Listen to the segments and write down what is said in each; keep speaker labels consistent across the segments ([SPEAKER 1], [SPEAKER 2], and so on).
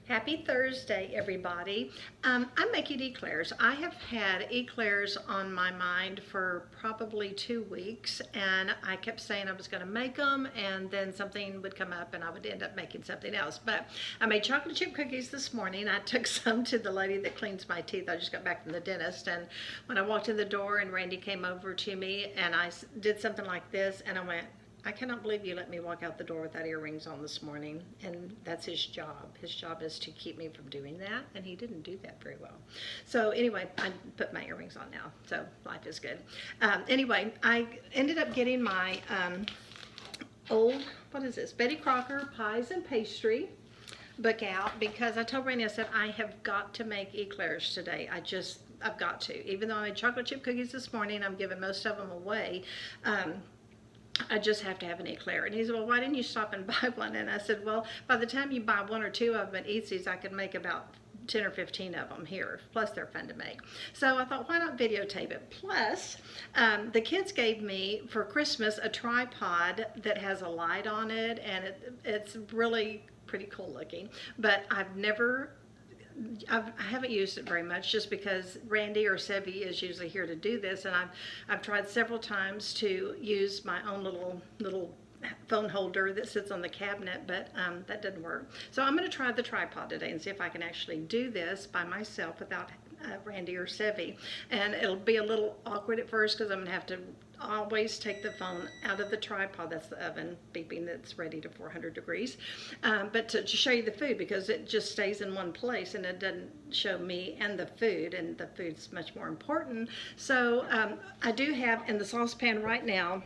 [SPEAKER 1] Happy Thursday, everybody. I'm making eclairs. I have had eclairs on my mind for probably 2 weeks, and I kept saying I was going to make them, and then something would come up and I would end up making something else. But I made chocolate chip cookies this morning. I took some to the lady that cleans my teeth. I just got back from the dentist, and when I walked in the door and Randy came over to me and I did something like this, and I went, I cannot believe you let me walk out the door without earrings on this morning. And that's his job. His job is to keep me from doing that, and he didn't do that very well. So anyway, I put my earrings on now, so life is good. Anyway, I ended up getting my old, what is this, Betty Crocker Pies and Pastry book out, because I told Randy, I said, I have got to make eclairs today. I've got to. Even though I made chocolate chip cookies this morning, I'm giving most of them away. I just have to have an eclair. And he said, well, why didn't you stop and buy one? And I said, well, by the time you buy one or two of them at Eatsy's, I could make about 10 or 15 of them here. Plus, they're fun to make. So I thought, why not videotape it? Plus, the kids gave me for Christmas a tripod that has a light on it, and it's really pretty cool looking. But I haven't used it very much, just because Randy or Sevi is usually here to do this, and I've tried several times to use my own little phone holder that sits on the cabinet, but that didn't work. So I'm going to try the tripod today and see if I can actually do this by myself without Randy or Sevi. And it'll be a little awkward at first, because I'm going to have to always take the phone out of the tripod. That's the oven beeping that's ready to 400 degrees. But to show you the food, because it just stays in one place and it doesn't show me and the food, and the food's much more important. So I do have in the saucepan right now,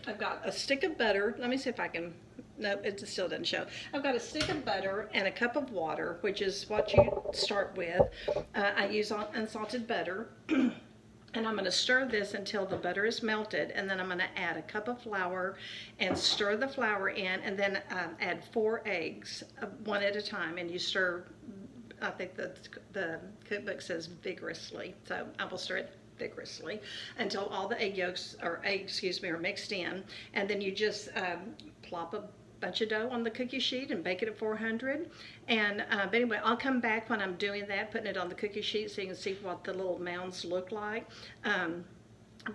[SPEAKER 1] I've got a stick of butter. Let me see if I can, no, it still doesn't show. I've got a stick of butter and a cup of water, which is what you start with. I use unsalted butter. And I'm going to stir this until the butter is melted, and then I'm going to add a cup of flour and stir the flour in, and then add 4 eggs, one at a time, and you stir. I think the cookbook says vigorously, so I will stir it vigorously until all the eggs are mixed in, and then you just plop a bunch of dough on the cookie sheet and bake it at 400. And but anyway, I'll come back when I'm doing that, putting it on the cookie sheet, so you can see what the little mounds look like.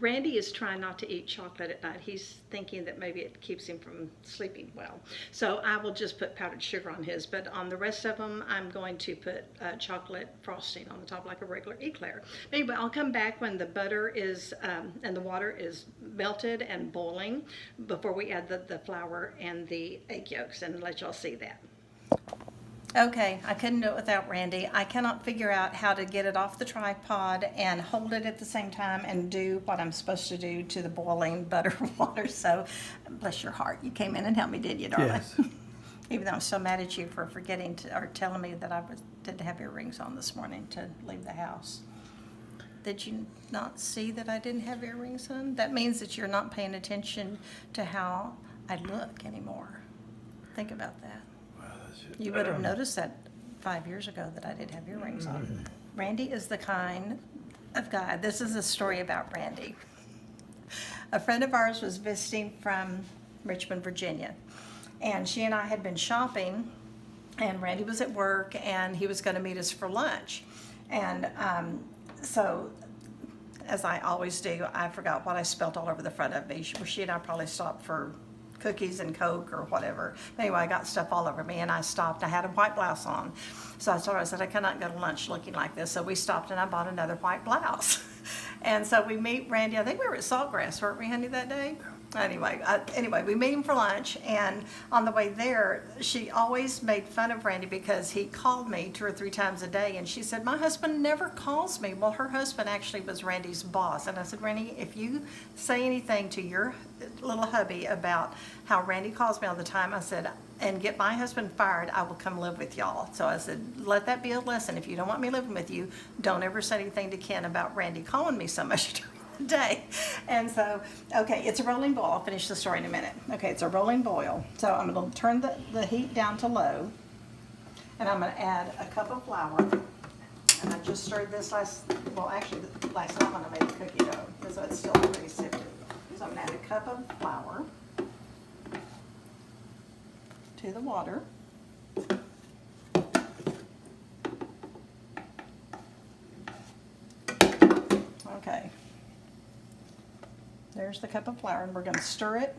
[SPEAKER 1] Randy is trying not to eat chocolate at night. He's thinking that maybe it keeps him from sleeping well. So I will just put powdered sugar on his, but on the rest of them, I'm going to put chocolate frosting on the top like a regular eclair. Anyway, I'll come back when the butter is and the water is melted and boiling, before we add the flour and the egg yolks, and let y'all see that. Okay, I couldn't do it without Randy. I cannot figure out how to get it off the tripod and hold it at the same time and do what I'm supposed to do to the boiling butter water. So, bless your heart, you came in and helped me, did you, darling?
[SPEAKER 2] Yes.
[SPEAKER 1] Even though I'm so mad at you for forgetting or telling me that I didn't have earrings on this morning to leave the house. Did you not see that I didn't have earrings on? That means that you're not paying attention to how I look anymore. Think about that. You would have noticed that 5 years ago that I did have earrings on. Randy is the kind of guy. This is a story about Randy. A friend of ours was visiting from Richmond, Virginia, and she and I had been shopping, and Randy was at work, and he was going to meet us for lunch. And so, as I always do, I forgot what I spelled all over the front of me. She and I probably stopped for cookies and Coke or whatever. Anyway, I got stuff all over me, and I stopped. I had a white blouse on. So I told her, I said, I cannot go to lunch looking like this. So we stopped, and I bought another white blouse. And so we meet Randy. I think we were at Saltgrass, weren't we, honey, that day? Anyway, we meet him for lunch, and on the way there, she always made fun of Randy because he called me 2 or 3 times a day, and she said, my husband never calls me. Well, her husband actually was Randy's boss, and I said, Randy, if you say anything to your little hubby about how Randy calls me all the time, I said, and get my husband fired, I will come live with y'all. So I said, let that be a lesson. If you don't want me living with you, don't ever say anything to Ken about Randy calling me so much during the day. And so, okay, it's a rolling boil. I'll finish the story in a minute. Okay, it's a rolling boil. So I'm going to turn the heat down to low, and I'm going to add a cup of flour. And I just stirred this last night when I made the cookie dough, because it's still pretty sifted. So I'm going to add a cup of flour to the water. There's the cup of flour, and we're going to stir it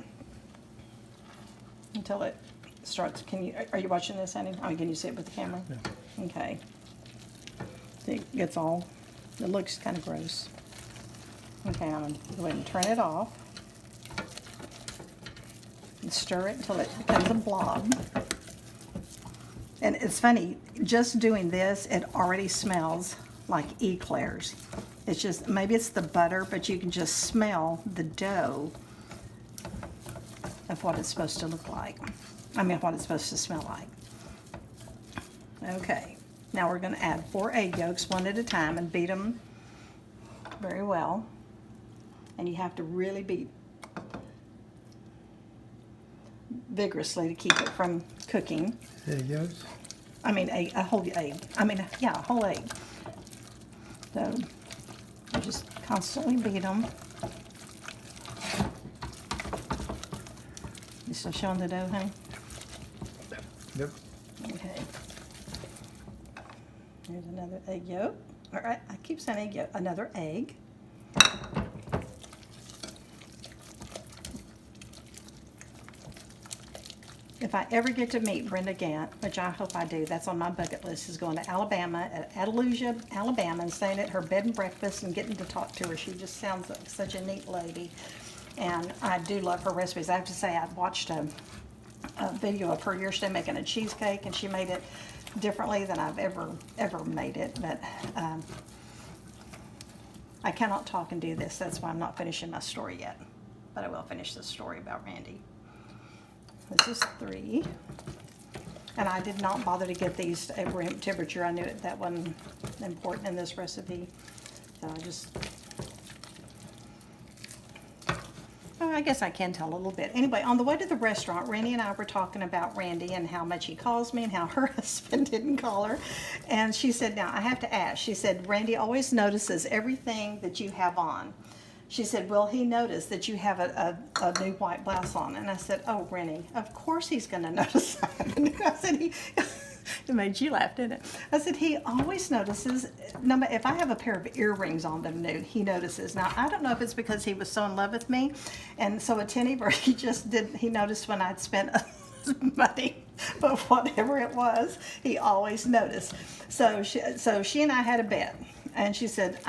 [SPEAKER 1] until it starts. Are you watching this, honey? I mean, can you see it with the camera?
[SPEAKER 2] Yeah.
[SPEAKER 1] Okay. It gets all, it looks kind of gross. Okay, I'm going to go ahead and turn it off. And stir it until it becomes a blob. And it's funny, just doing this, it already smells like eclairs. It's just, maybe it's the butter, but you can just smell the dough of what it's supposed to look like. I mean, what it's supposed to smell like. Okay, now we're going to add 4 egg yolks one at a time and beat them very well. And you have to really beat vigorously to keep it from cooking.
[SPEAKER 2] Egg yolks?
[SPEAKER 1] I mean, a whole egg. I mean, yeah, a whole egg. So, you just constantly beat them. You still showing the dough, honey?
[SPEAKER 2] Yep.
[SPEAKER 1] Okay. Here's another egg yolk. All right, I keep saying egg yolk. Another egg. If I ever get to meet Brenda Gant, which I hope I do, that's on my bucket list, is going to Alabama, Adelujah, Alabama, and staying at her bed and breakfast and getting to talk to her. She just sounds like such a neat lady. And I do love her recipes. I have to say, I watched a video of her yesterday making a cheesecake, and she made it differently than I've ever made it. But I cannot talk and do this. That's why I'm not finishing my story yet. But I will finish the story about Randy. This is 3. And I did not bother to get these to room temperature. I knew that wasn't important in this recipe. So I just, oh, I guess I can tell a little bit. Anyway, on the way to the restaurant, Randy and I were talking about Randy and how much he calls me and how her husband didn't call her. And she said, now I have to ask, she said, Randy always notices everything that you have on. She said, well, he noticed that you have a new white blouse on. And I said, oh, Rennie, of course he's going to notice that. I said, it made you laugh, didn't it? I said, he always notices, if I have a pair of earrings on them new, he notices. Now, I don't know if it's because he was so in love with me and so attentive, or he noticed when I'd spent money, but whatever it was, he always noticed. So she and I had a bet. And she said,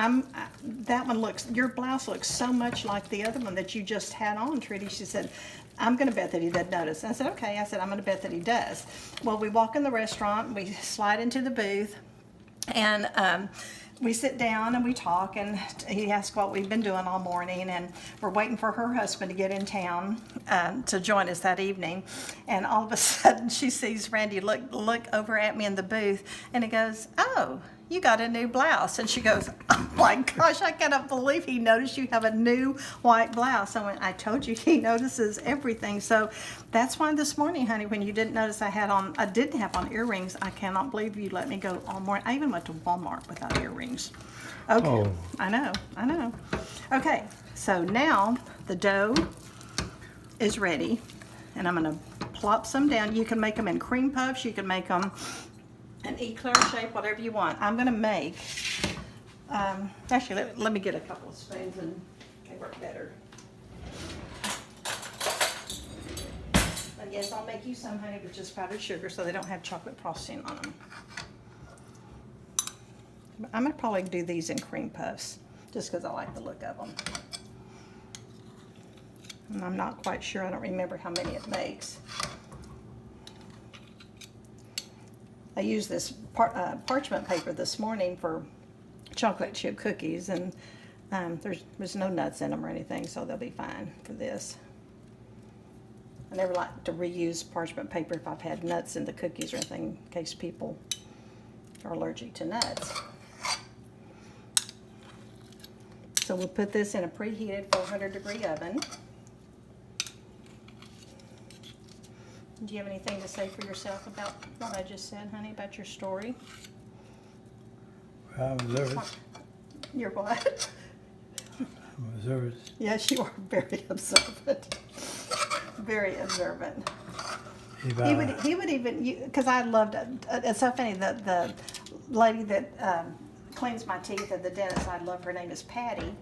[SPEAKER 1] your blouse looks so much like the other one that you just had on, Trudy. She said, I'm going to bet that he doesn't notice. And I said, okay. I said, I'm going to bet that he does. Well, we walk in the restaurant, we slide into the booth, and we sit down and we talk, and he asks what we've been doing all morning, and we're waiting for her husband to get in town to join us that evening. And all of a sudden, she sees Randy look over at me in the booth, and he goes, oh, you got a new blouse. And she goes, oh my gosh, I cannot believe he noticed you have a new white blouse. I told you he notices everything. So that's why this morning, honey, when you didn't notice I didn't have on earrings, I cannot believe you let me go all morning. I even went to Walmart without earrings. Okay, oh. I know. Okay, so now the dough is ready, and I'm gonna plop some down. You can make them in cream puffs, you can make them an eclair shape, whatever you want. I'm going to make, actually, let me get a couple of spoons and they work better. And yes, I'll make you some, honey, with just powdered sugar so they don't have chocolate frosting on them. I'm going to probably do these in cream puffs just because I like the look of them. And I'm not quite sure, I don't remember how many it makes. I used this parchment paper this morning for chocolate chip cookies, and there's no nuts in them or anything, so they'll be fine for this. I never like to reuse parchment paper if I've had nuts in the cookies or anything, in case people are allergic to nuts. So we'll put this in a preheated 400-degree oven. Do you have anything to say for yourself about what I just said, honey, about your story?
[SPEAKER 2] I'm observant.
[SPEAKER 1] You're what?
[SPEAKER 2] I'm observant.
[SPEAKER 1] Yes, you are very observant. Very observant. He would even, because I loved it. It's so funny, the lady that cleans my teeth at the dentist, I love her name is Patty.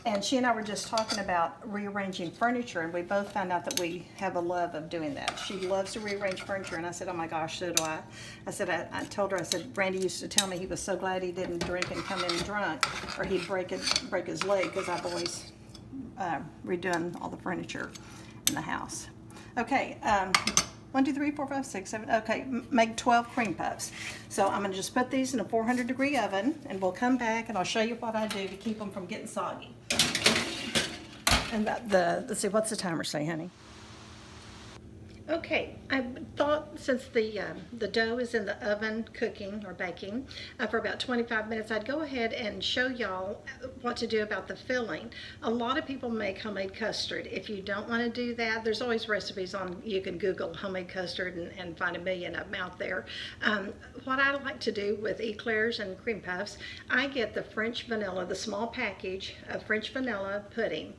[SPEAKER 1] And she and I were just talking about rearranging furniture, and we both found out that we have a love of doing that. She loves to rearrange furniture, and I said, oh my gosh, so do I. I said, I told her, I said, Randy used to tell me he was so glad he didn't drink and come in drunk, or he'd break his leg, because I've always redone all the furniture in the house. Okay, 1, 2, 3, 4, 5, 6, 7. Okay, make 12 cream puffs. So I'm going to just put these in a 400-degree oven, and we'll come back and I'll show you what I do to keep them from getting soggy. And let's see, what's the timer say, honey? Okay, I thought since the dough is in the oven cooking or baking for about 25 minutes, I'd go ahead and show y'all what to do about the filling. A lot of people make homemade custard. If you don't want to do that, there's always recipes on, you can Google homemade custard and find a million of them out there. What I like to do with eclairs and cream puffs, I get the French vanilla, the small package of French vanilla pudding.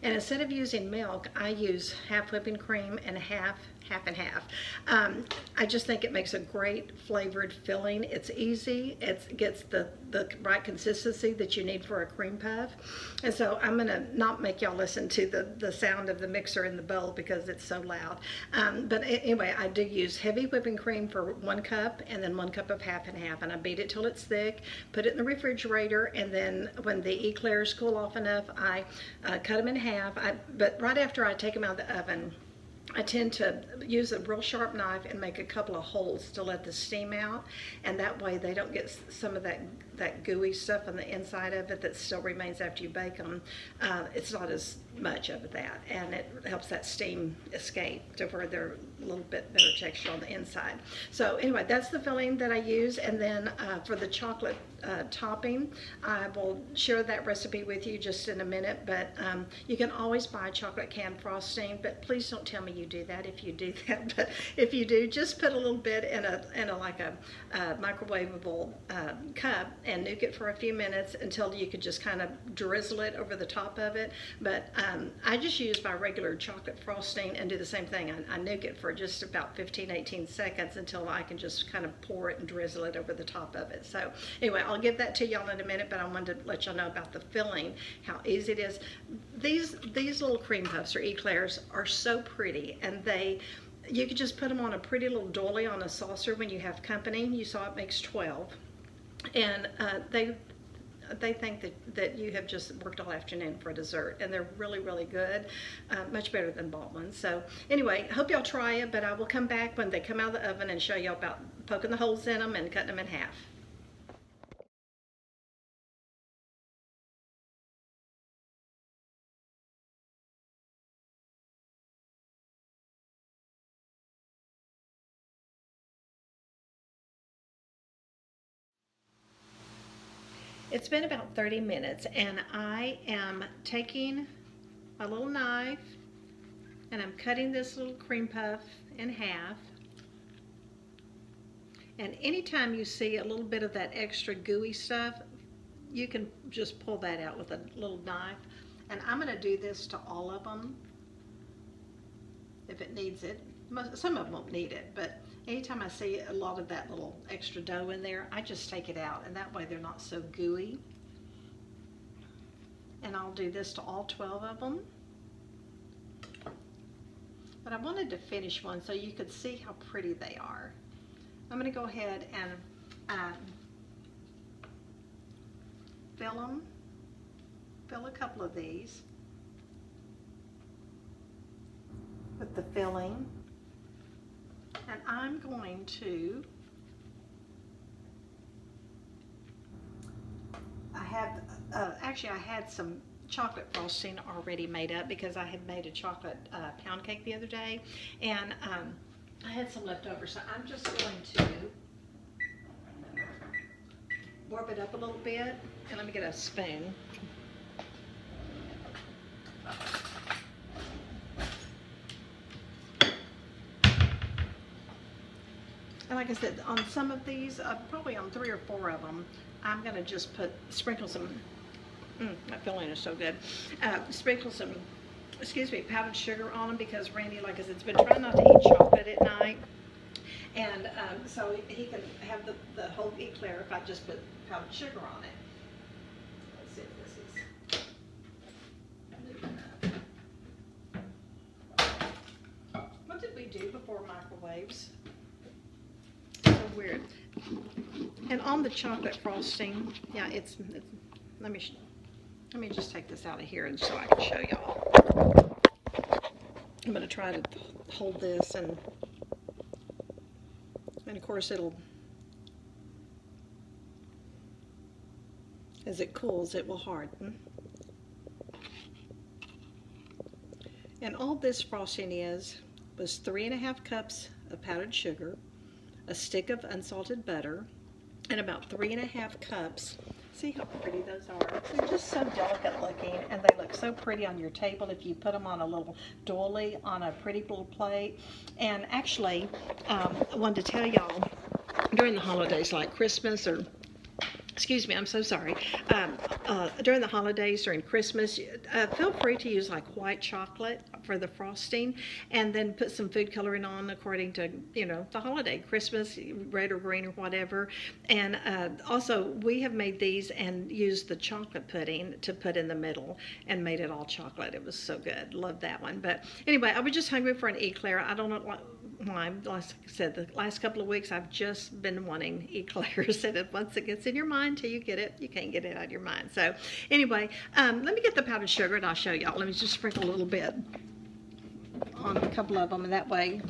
[SPEAKER 1] And instead of using milk, I use half whipping cream and half and half. I just think it makes a great flavored filling. It's easy. It gets the right consistency that you need for a cream puff. And so I'm gonna not make y'all listen to the sound of the mixer in the bowl because it's so loud. But anyway, I do use heavy whipping cream for 1 cup and then 1 cup of half and half. And I beat it till it's thick, put it in the refrigerator, and then when the eclairs cool off enough, I cut them in half. But right after I take them out of the oven, I tend to use a real sharp knife and make a couple of holes to let the steam out, and that way they don't get some of that gooey stuff on the inside of it that still remains after you bake them. It's not as much of that, and it helps that steam escape to where they're a little bit better texture on the inside. So anyway, that's the filling that I use, and then for the chocolate topping, I will share that recipe with you just in a minute, but you can always buy chocolate can frosting, but please don't tell me you do that if you do that. But if you do, just put a little bit in a like a microwavable cup and nuke it for a few minutes until you could just kind of drizzle it over the top of it. But I just use my regular chocolate frosting and do the same thing. I nuke it for just about 15-18 seconds until I can just kind of pour it and drizzle it over the top of it. So anyway, I'll give that to y'all in a minute, but I wanted to let y'all know about the filling, how easy it is. These little cream puffs or eclairs are so pretty, and you could just put them on a pretty little doily on a saucer when you have company. You saw it makes 12, and they think that you have just worked all afternoon for a dessert, and they're really, really good, much better than bought ones. So anyway, hope y'all try it, but I will come back when they come out of the oven and show y'all about poking the holes in them and cutting them in half. It's been about 30 minutes, and I am taking my little knife and I'm cutting this little cream puff in half. And anytime you see a little bit of that extra gooey stuff, you can just pull that out with a little knife. And I'm going to do this to all of them if it needs it. Some of them won't need it, but anytime I see a lot of that little extra dough in there, I just take it out, and that way they're not so gooey. And I'll do this to all 12 of them. But I wanted to finish one so you could see how pretty they are. I'm going to go ahead and fill a couple of these with the filling. And I'm going to, actually I had some chocolate frosting already made up because I had made a chocolate pound cake the other day, and I had some left over, so I'm just going to warm it up a little bit, and let me get a spoon. And like I said, on some of these, probably on 3 or 4 of them, I'm going to just sprinkle some, that filling is so good, sprinkle some, powdered sugar on them because Randy, like I said, has been trying not to eat chocolate at night. And so he can have the whole eclair if I just put powdered sugar on it. Let's see if this is, microwaves. So weird. And on the chocolate frosting, yeah, it's let me just take this out of here and so I can show y'all. I'm going to try to hold this and of course it'll, as it cools, it will harden. And all this frosting was 3½ cups of powdered sugar, a stick of unsalted butter, and about 3½ cups. See how pretty those are? They're just so delicate looking, and they look so pretty on your table if you put them on a little doily on a pretty little plate. And actually, I wanted to tell y'all, during the holidays like Christmas or excuse me, I'm so sorry. During the holidays, during Christmas, feel free to use like white chocolate for the frosting, and then put some food coloring on according to, you know, the holiday, Christmas, red or green or whatever. And also, we have made these and used the chocolate pudding to put in the middle and made it all chocolate. It was so good. Love that one. But anyway, I was just hungry for an eclair. I don't know why. Like I said, the last couple of weeks I've just been wanting eclairs, and once it gets in your mind till you get it, you can't get it out of your mind. So anyway, let me get the powdered sugar and I'll show y'all. Let me just sprinkle a little bit on a couple of them, and that way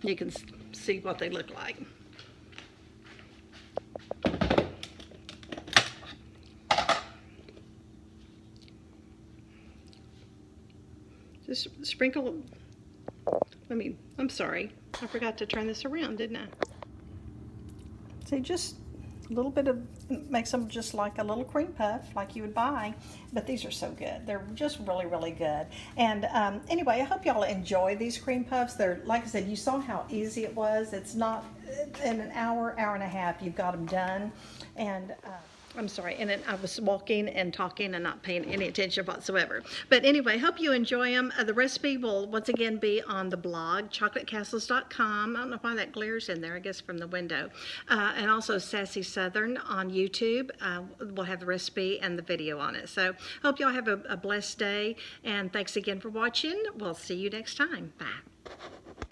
[SPEAKER 1] you can see what they look like. Just sprinkle. I'm sorry, I forgot to turn this around, didn't I? See, just a little bit of, makes them just like a little cream puff like you would buy, but these are so good. They're just really, really good. And anyway, I hope y'all enjoy these cream puffs. They're, like I said, you saw how easy it was. It's not, in an hour, hour and a half, you've got them done. And I'm sorry, and then I was walking and talking and not paying any attention whatsoever. But anyway, hope you enjoy them. The recipe will once again be on the blog, chocolatecastles.com. I don't know why that glares in there, I guess from the window. And also Sassy Southern on YouTube. We'll have the recipe and the video on it. So hope y'all have a blessed day, and thanks again for watching. We'll see you next time. Bye.